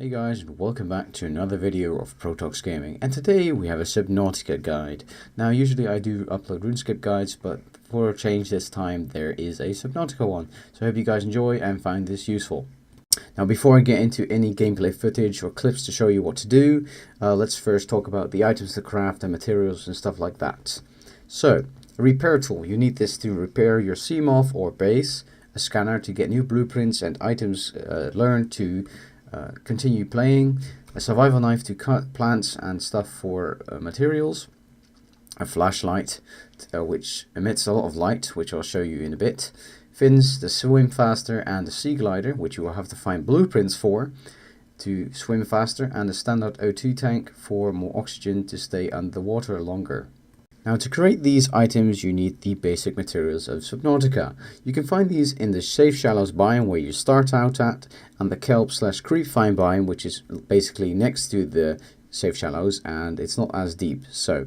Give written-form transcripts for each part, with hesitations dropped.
Hey guys, and welcome back to another video of Protoxx Gaming, and today we have a Subnautica guide. Now usually I do upload RuneScape guides, but for a change this time there is a Subnautica one, so I hope you guys enjoy and find this useful. Now before I get into any gameplay footage or clips to show you what to do, let's first talk about the items to craft and materials and stuff like that. So, a repair tool, you need this to repair your Seamoth or base, a scanner to get new blueprints and items learned to continue playing, a survival knife to cut plants and stuff for materials, a flashlight which emits a lot of light, which I'll show you in a bit, fins to swim faster, and a seaglider which you will have to find blueprints for to swim faster, and a standard O2 tank for more oxygen to stay under the water longer. Now to create these items you need the basic materials of Subnautica. You can find these in the Safe Shallows biome where you start out at, and the kelp/creep vine biome, which is basically next to the Safe Shallows and it's not as deep. So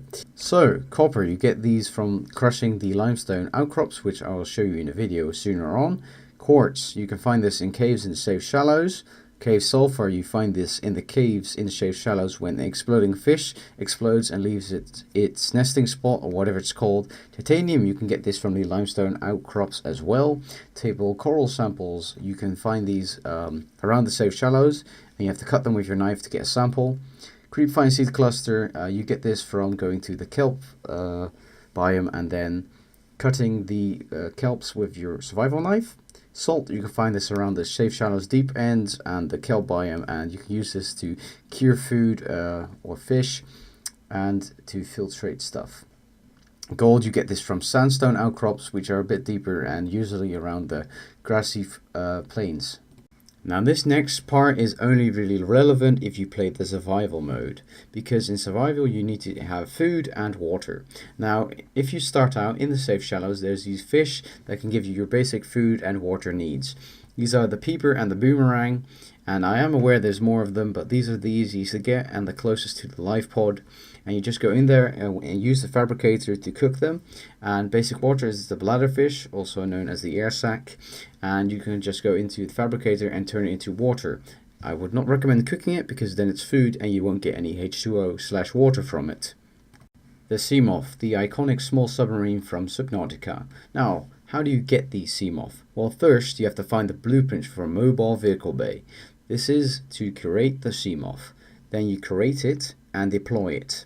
copper, you get these from crushing the limestone outcrops, which I will show you in a video sooner on. Quartz, you can find this in caves in the Safe Shallows. Cave sulfur, you find this in the caves in the Safe Shallows when the exploding fish explodes and leaves its nesting spot or whatever it's called. Titanium, you can get this from the limestone outcrops as well. Table coral samples, you can find these around the Safe Shallows, and you have to cut them with your knife to get a sample. Creepvine seed cluster, you get this from going to the kelp biome and then cutting the kelps with your survival knife. Salt, you can find this around the Safe Shallows deep ends and the kelp biome, and you can use this to cure food or fish and to filtrate stuff. Gold, you get this from sandstone outcrops, which are a bit deeper and usually around the grassy plains. Now this next part is only really relevant if you play the survival mode, because in survival you need to have food and water. Now if you start out in the Safe Shallows, there's these fish that can give you your basic food and water needs. These are the peeper and the boomerang, and I am aware there's more of them, but these are the easiest to get and the closest to the life pod. And you just go in there and use the fabricator to cook them. And basic water is the bladderfish, also known as the air sac, and you can just go into the fabricator and turn it into water. I would not recommend cooking it because then it's food and you won't get any H2O/water from it. The Seamoth, the iconic small submarine from Subnautica. Now, how do you get the Seamoth? Well, first you have to find the blueprint for a mobile vehicle bay. This is to create the Seamoth. Then you create it and deploy it.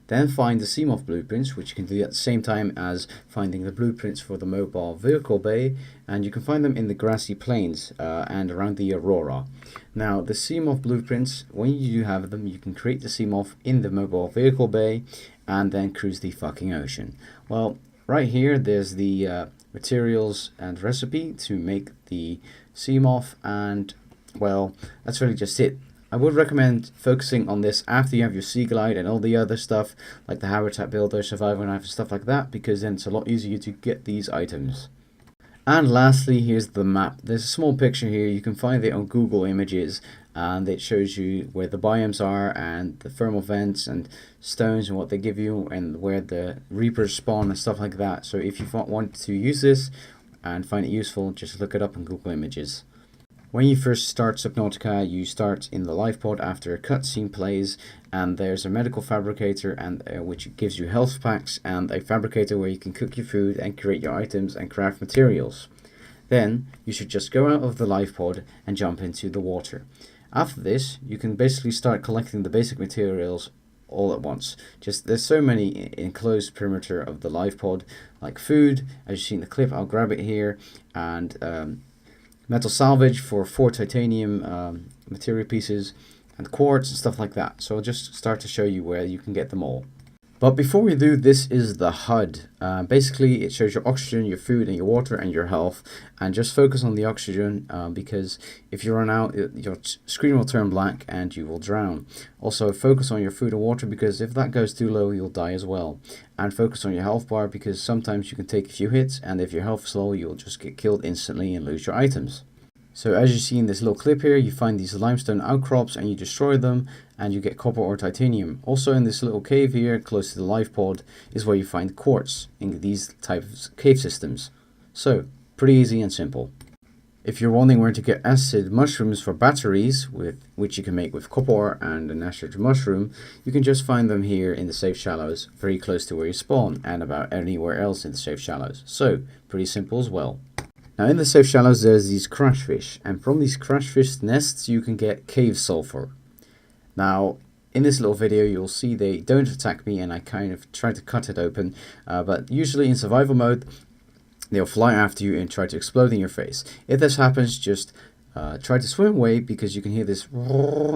Then find the Seamoth blueprints, which you can do at the same time as finding the blueprints for the mobile vehicle bay, and you can find them in the grassy plains and around the Aurora. Now the Seamoth blueprints, when you do have them, you can create the Seamoth in the mobile vehicle bay and then cruise the fucking ocean. Well, right here there's the materials and recipe to make the Seamoth, and well, that's really just it. I would recommend focusing on this after you have your seaglider and all the other stuff like the habitat builder, survival knife and stuff like that, because then it's a lot easier to get these items. And lastly, here's the map. There's a small picture here, you can find it on Google Images, and it shows you where the biomes are and the thermal vents and stones and what they give you and where the reapers spawn and stuff like that. So if you want to use this and find it useful, just look it up on Google Images. When you first start Subnautica, you start in the life pod after a cutscene plays, and there's a medical fabricator and which gives you health packs, and a fabricator where you can cook your food and create your items and craft materials. Then you should just go out of the life pod and jump into the water. After this, you can basically start collecting the basic materials all at once. There's so many enclosed perimeter of the life pod, like food, as you see in the clip. I'll grab it here, and metal salvage for 4 titanium material pieces, and quartz and stuff like that. So I'll just start to show you where you can get them all. But before we do, this is the HUD. Basically it shows your oxygen, your food and your water and your health, and just focus on the oxygen because if you run out your screen will turn black and you will drown. Also focus on your food and water, because if that goes too low you'll die as well. And focus on your health bar, because sometimes you can take a few hits and if your health is low you'll just get killed instantly and lose your items. So as you see in this little clip here, you find these limestone outcrops and you destroy them and you get copper or titanium. Also in this little cave here close to the life pod is where you find quartz in these types of cave systems. So pretty easy and simple. If you're wondering where to get acid mushrooms for batteries, which you can make with copper and an acid mushroom, you can just find them here in the safe shallows, very close to where you spawn, and about anywhere else in the safe shallows. So, pretty simple as well. Now in the safe shallows there's these crash fish, and from these crash fish nests you can get cave sulfur. Now in this little video you'll see they don't attack me, and I kind of try to cut it open, but usually in survival mode they'll fly after you and try to explode in your face. If this happens, just try to swim away, because you can hear this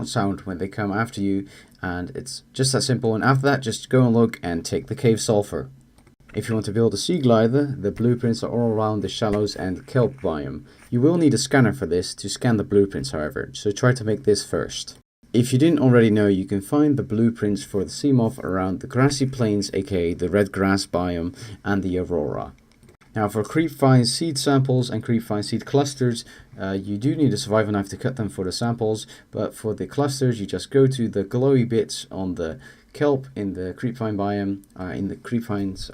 sound when they come after you, and it's just that simple. And after that, just go and look and take the cave sulfur. If you want to build a seaglider, the blueprints are all around the shallows and kelp biome. You will need a scanner for this to scan the blueprints, however, so try to make this first. If you didn't already know, you can find the blueprints for the Seamoth around the grassy plains, aka the red grass biome, and the aurora. Now for creepvine seed samples and creepvine seed clusters, you do need a survival knife to cut them for the samples, but for the clusters you just go to the glowy bits on the kelp in the creepvine biome, in the creepvines,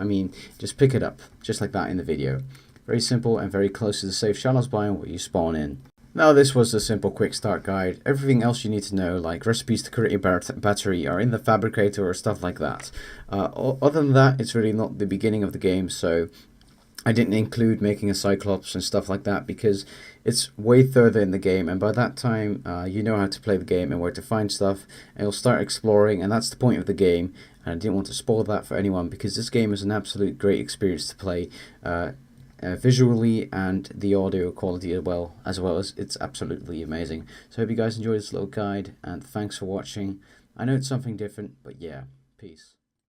just pick it up, just like that in the video. Very simple and very close to the safe shallows biome where you spawn in. Now this was a simple quick start guide. Everything else you need to know, like recipes to create a battery, are in the fabricator or stuff like that. Other than that, it's really not the beginning of the game, so I didn't include making a Cyclops and stuff like that because it's way further in the game, and by that time you know how to play the game and where to find stuff, and you'll start exploring, and that's the point of the game. And I didn't want to spoil that for anyone because this game is an absolute great experience to play, visually and the audio quality as well as it's absolutely amazing. So I hope you guys enjoyed this little guide, and thanks for watching. I know it's something different, but yeah, peace.